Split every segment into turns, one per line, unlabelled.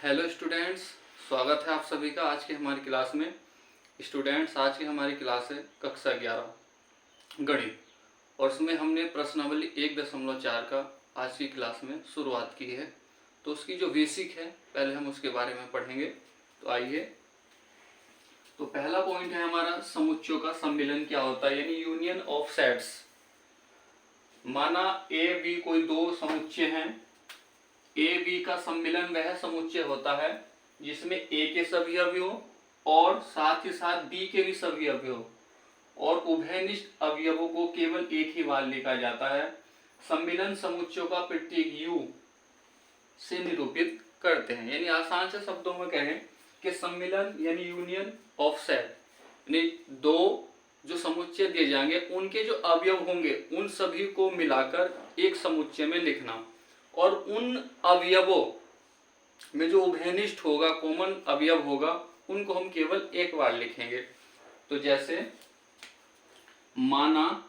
Hello students, स्वागत है आप सभी का आज की हमारी क्लास में। स्टूडेंट्स, आज की हमारी क्लास है कक्षा 11 गणित, और उसमें हमने प्रश्नावली 1.4 का आज की क्लास में शुरुआत की है। तो उसकी जो बेसिक है पहले हम उसके बारे में पढ़ेंगे। तो आइए, तो पहला पॉइंट है हमारा समुच्चयों का सम्मिलन क्या होता है, यानी यूनियन ऑफ सेट्स। माना ए बी कोई दो समुच्चय हैं, ए बी का सम्मिलन वह समुच्चय होता है जिसमें ए के सभी अवयव और साथ ही साथ बी के भी सभी अवयव और उभयनिष्ठ अवयवों को केवल एक ही बार लिखा जाता है। सम्मिलन समुच्चयों का प्रतीक U से निरूपित करते हैं। यानी आसान से शब्दों में कहें कि सम्मिलन यानी यूनियन ऑफ सेट, यानी दो जो समुच्चय दिए जाएंगे उनके जो अवयव होंगे उन सभी को मिलाकर एक समुच्चय में लिखना, और उन अवयवों में जो उभयनिष्ठ होगा, कॉमन अवयव होगा, उनको हम केवल एक बार लिखेंगे। तो जैसे माना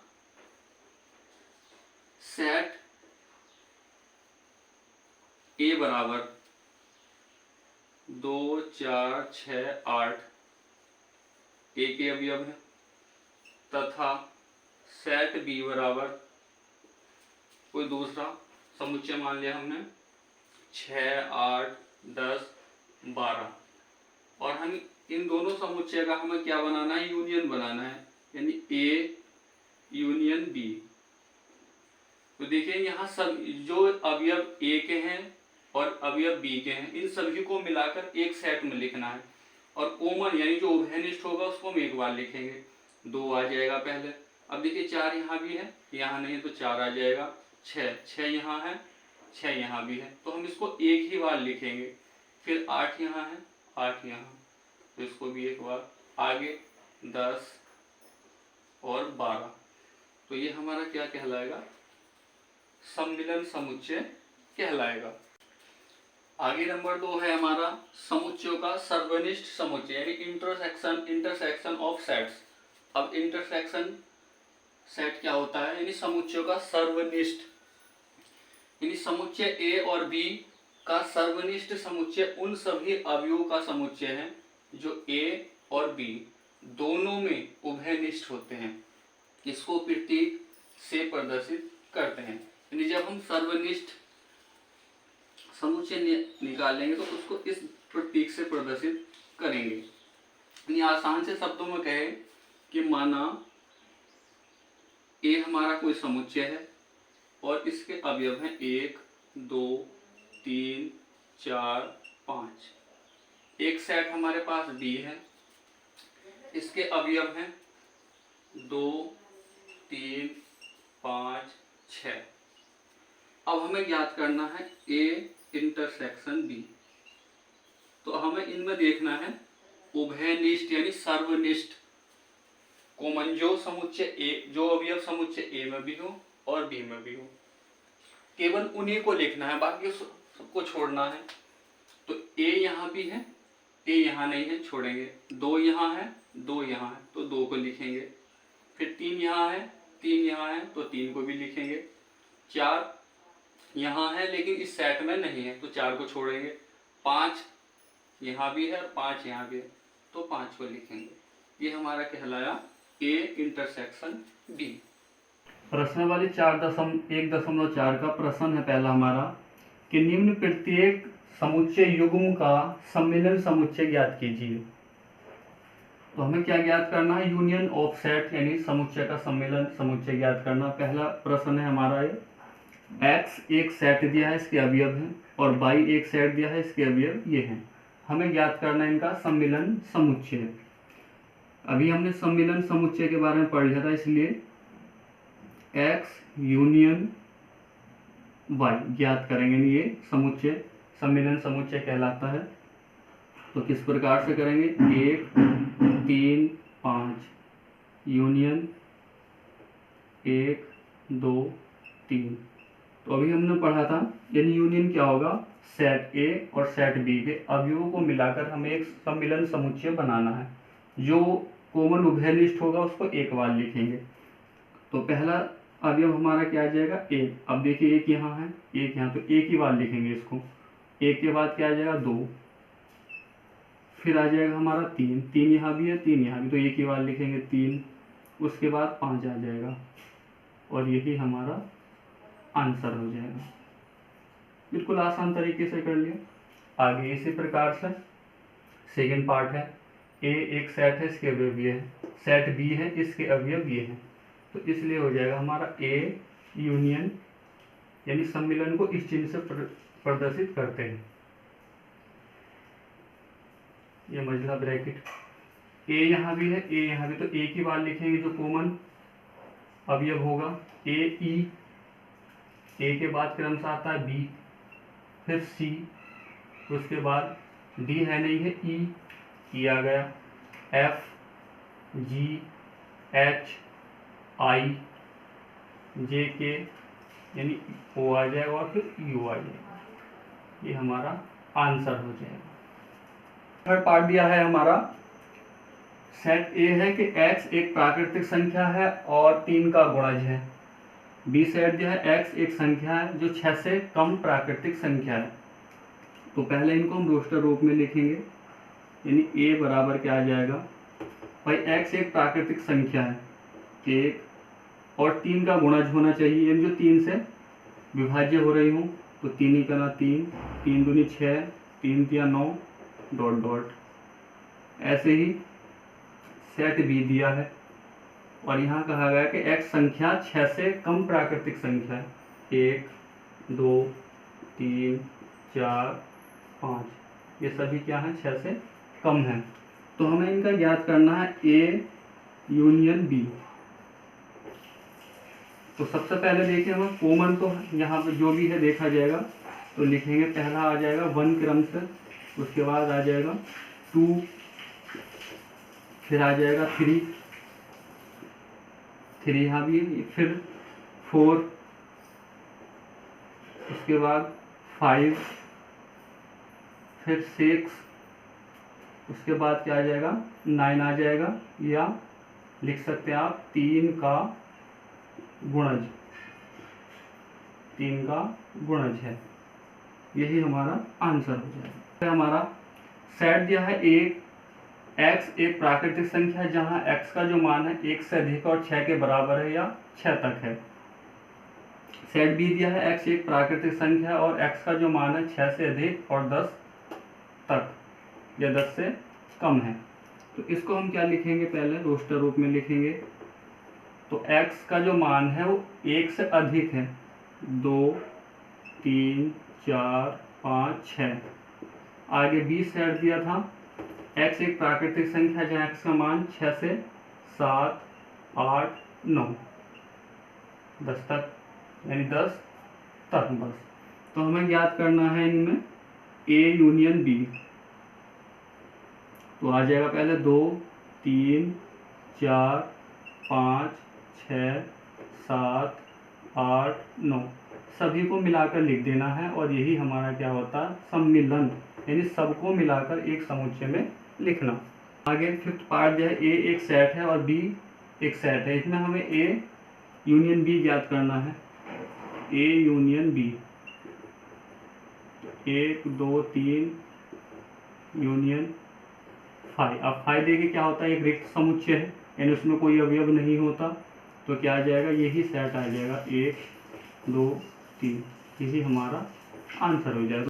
सेट ए बराबर 2 4 6 8 ए के अवयव है, तथा सेट बी बराबर कोई दूसरा समुच्चय मान लिया हमने 6 8 10 12, और हम इन दोनों समुच्चय का हमें क्या बनाना है, यूनियन बनाना है, यानी ए यूनियन बी। तो देखिए यहाँ सब जो अवयव ए के हैं और अवयव बी के हैं इन सभी को मिलाकर एक सेट में लिखना है, और कॉमन यानी जो उभयनिष्ठ होगा उसको हम एक बार लिखेंगे। 2 आ जाएगा पहले। अब देखिए 4 यहाँ भी है, यहाँ नहीं तो 4 आ जाएगा। 6 यहाँ है, 6 यहाँ भी है, तो हम इसको एक ही बार लिखेंगे। फिर 8 यहाँ है, 8 यहाँ, तो इसको भी एक बार। आगे 10 और 12, तो ये हमारा क्या कहलाएगा, सम्मिलन समुच्चय कहलाएगा। आगे नंबर 2 है हमारा समुच्चयों का सर्वनिष्ठ समुच्चय, यानी इंटरसेक्शन ऑफ सेट्स। अब इंटरसेक्शन सेट क्या होता है, यानी समुच्चयों का सर्वनिष्ठ, यानी समुच्चय ए और बी का सर्वनिष्ठ समुच्चय उन सभी अवयवों का समुच्चय है जो ए और बी दोनों में उभयनिष्ठ होते हैं। इसको प्रतीक से प्रदर्शित करते हैं। यानी जब हम सर्वनिष्ठ समुच्चय निकालेंगे तो उसको इस प्रतीक से प्रदर्शित करेंगे। यानी आसान से शब्दों में कहें कि माना ए हमारा कोई समुच्चय है और इसके अवयव हैं 1 2 3 4 5। एक सेट हमारे पास बी है, इसके अवयव हैं 2 3 5 6। अब हमें ज्ञात करना है ए इंटरसेक्शन बी। तो हमें इनमें देखना है उभयनिष्ठ यानी सर्वनिष्ठ, कॉमन जो समुच्चय ए, जो अवयव समुच्चय ए में भी हो और बी में भी हो, केवल उन्हीं को लिखना है, बाकी सबको छोड़ना है। तो ए यहाँ भी है, ए यहाँ नहीं है, छोड़ेंगे। 2 यहाँ है, 2 यहाँ है, तो 2 को लिखेंगे। फिर 3 यहाँ है, 3 यहाँ है, तो 3 को भी लिखेंगे। 4 यहाँ है लेकिन इस सेट में नहीं है, तो 4 को छोड़ेंगे। 5 यहाँ भी है और 5 यहाँ भी है, तो 5 को लिखेंगे। ये हमारा कहलाया ए इंटरसेक्शन बी।
प्रश्नावली 1.4 का प्रश्न है पहला हमारा कि निम्न प्रत्येक समुच्चय युग्म का सम्मिलन समुच्चय ज्ञात कीजिए। तो हमें क्या ज्ञात करना है, यूनियन ऑफ सेट यानी समुच्चय का सम्मिलन समुच्चय ज्ञात करना। पहला प्रश्न है हमारा ये, x एक सेट दिया है, इसके अवयव हैं, और y एक सेट दिया है, इसके अवयव ये हैं। हमें ज्ञात करना है इनका सम्मिलन समुच्चय। अभी हमने सम्मिलन समुच्चय के बारे में पढ़ लिया था, इसलिए x यूनियन y ज्ञात करेंगे। ये समुच्चय सम्मिलन समुच्चय कहलाता है। तो किस प्रकार से करेंगे, 1 3 5 यूनियन 1 2 3। तो अभी हमने पढ़ा था, यानी यूनियन क्या होगा, सेट ए और सेट बी के अवयवों को मिलाकर हमें एक सम्मिलन समुच्चय बनाना है। जो कॉमन उभयनिष्ठ होगा उसको एक बार लिखेंगे। तो पहला अवयव हमारा क्या आ जाएगा, एक। अब देखिए एक यहाँ है, एक यहाँ, तो एक ही बार लिखेंगे इसको। एक के बाद क्या आ जाएगा 2, फिर आ जाएगा हमारा 3, 3 यहाँ भी है 3 यहाँ भी, तो एक के बाद लिखेंगे 3, उसके बाद 5 आ जाएगा और यही हमारा आंसर हो जाएगा। बिल्कुल आसान तरीके से कर लिया। आगे इसी प्रकार से सेकेंड पार्ट है, ए एक सेट है, इसके अवयव ये है, सेट बी है, इसके अवयव ये हैं, तो इसलिए हो जाएगा हमारा ए यूनियन, यानी सम्मिलन को इस चिन्ह से प्रदर्शित करते हैं। ये मझला ब्रैकेट, ए यहाँ भी है ए यहाँ भी, तो ए की बात लिखेंगे जो कॉमन अवयव होगा ए ई, ए के बाद क्रमशः आता है बी, फिर सी, उसके बाद डी है नहीं है ई आ गया, एफ जी एच आई जे के, यानी ओ आ जाएगा और फिर यू आ जाएगा। ये हमारा आंसर हो जाएगा। थर्ड पार्ट दिया है हमारा, सेट ए है कि x एक प्राकृतिक संख्या है और 3 का गुणज है। बी सेट दिया है x एक संख्या है जो 6 से कम प्राकृतिक संख्या है। तो पहले इनको हम रोस्टर रूप में लिखेंगे, यानी a बराबर क्या आ जाएगा, भाई x एक प्राकृतिक संख्या है 1 और 3 का गुणज होना चाहिए, यानी जो 3 से विभाज्य हो रही हूँ, तो 3 ही करना 3, 3 दूनी 6, 3 तिया 9 डॉट डॉट। ऐसे ही सेट बी दिया है और यहाँ कहा गया कि x संख्या 6 से कम प्राकृतिक संख्या है, 1 2 3 4 5, ये सभी क्या हैं 6 से कम हैं। तो हमें इनका ज्ञात करना है ए यूनियन बी। तो सबसे पहले देखिए हम कॉमन, तो यहाँ पे जो भी है देखा जाएगा, तो लिखेंगे पहला आ जाएगा 1 क्रम से, उसके बाद आ जाएगा 2, फिर आ जाएगा 3 यहाँ भी, फिर 4, उसके बाद 5, फिर 6, उसके बाद क्या आ जाएगा 9 आ जाएगा, या लिख सकते हैं आप 3 का गुणज, 3 का गुणज है। यही हमारा आंसर हो जाएगा। हमारा सेट दिया है x एक प्राकृतिक संख्या है जहां x का जो मान है 1 से अधिक और 6 के बराबर है या 6 तक है। सेट बी दिया है x एक प्राकृतिक संख्या है और x का जो मान है 6 से अधिक और 10 तक या 10 से कम है। तो इसको हम क्या लिखेंगे, पहले रोस्टर रूप में लिखेंगे। तो x का जो मान है वो 1 से अधिक है, 2 3 4 5 6। आगे बी सेट दिया था x एक प्राकृतिक संख्या जहाँ x का मान 6 से 7 8 9 10 तक, यानी 10 तक बस। तो हमें ज्ञात करना है इनमें a यूनियन b। तो आ जाएगा पहले 2 3 4 5 6 7 8 9, सभी को मिलाकर लिख देना है और यही हमारा क्या होता है सम्मिलन, यानी सबको मिलाकर एक समुच्चय में लिखना। आगे फिफ्थ पार्ट जो है ए एक सेट है और बी एक सेट है, इसमें हमें ए यूनियन बी ज्ञात करना है। A union B, 1 2 3 union 5। अब 5 देखिए क्या होता है, एक रिक्त समुच्चय है, यानी उसमें कोई अवयव नहीं होता, तो क्या आ जाएगा, यही सेट आ जाएगा 1 2 3, यही हमारा आंसर हो जाएगा।